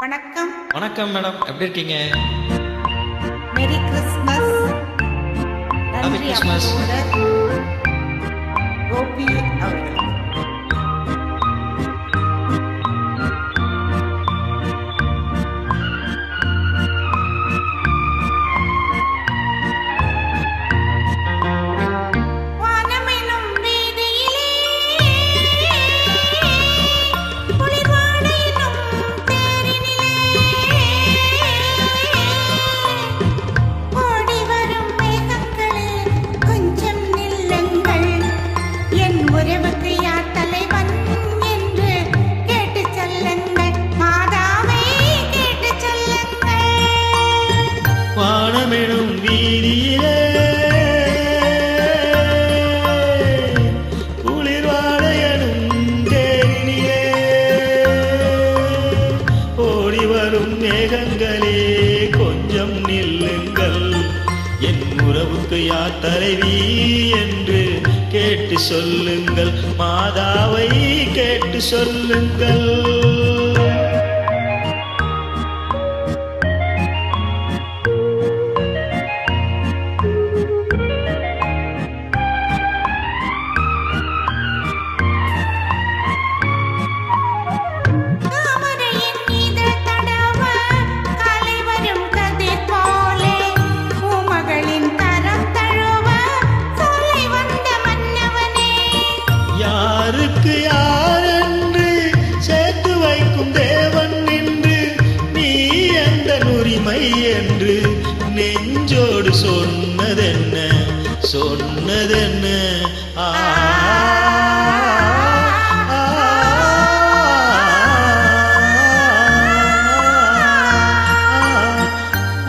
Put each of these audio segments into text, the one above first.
வணக்கம். வணக்கம் மேடம், எப்படி இருக்கீங்க? Merry Christmas. Happy Christmas. Gopi அவர்கள். வானமெனும் வீதியிலே குளிர்வாடையனும் தேனிலே ஓடி வரும் மேகங்களே கொஞ்சம் நில்லுங்கள், என் உறவுக்கு யார் தலைவி என்று கேட்டு சொல்லுங்கள், மாதாவை கேட்டு சொல்லுங்கள். யாருக்கு யாரென்று சேர்த்து வைக்கும் தேவன் என்று நீ அந்த உரிமை என்று நெஞ்சோடு சொன்னதென்ன சொன்னதென்ன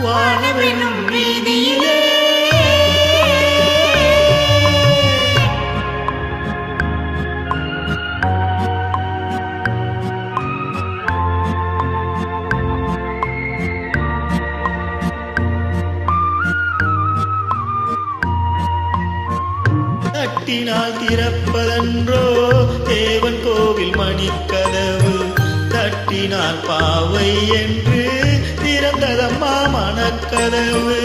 வானமெனும் வீதியிலே தட்டினால் திறப்பதன்றோ தேவன் கோவில் மணிக்கதவு, தட்டினால் பாவை என்று திறந்ததம்மா மனக்கதவு.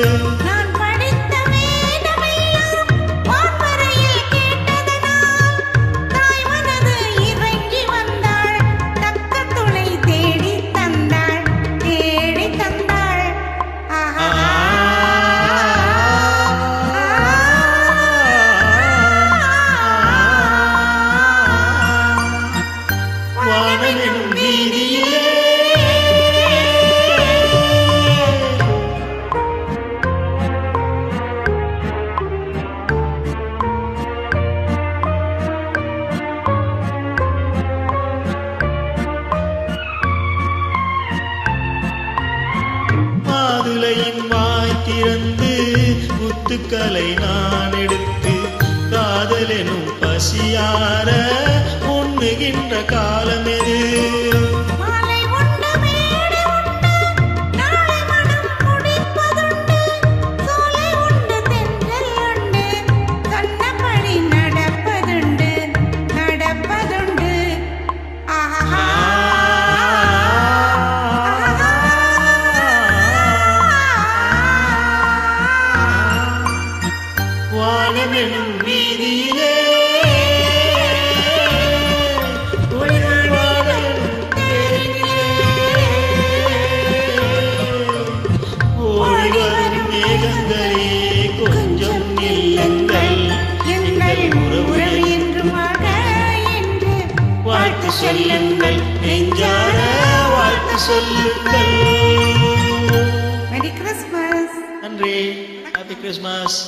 வானமெனும் வீதியிலே மாதுளையின் வாய் திறந்து முத்துக்களை நான் எடுத்து காதலெனும் பசியார உண்ணுகின்ற காலம் எது? வானமெனும் வீதியிலே ஓடி வரும் மேகங்களே கொஞ்சம் நில்லுங்கள், எங்கள் உறவு வாழ்த்து சொல்லுங்கள், நெஞ்சார வாழ்த்து சொல்லுங்கள். Merry Christmas. நன்றி. Happy Christmas.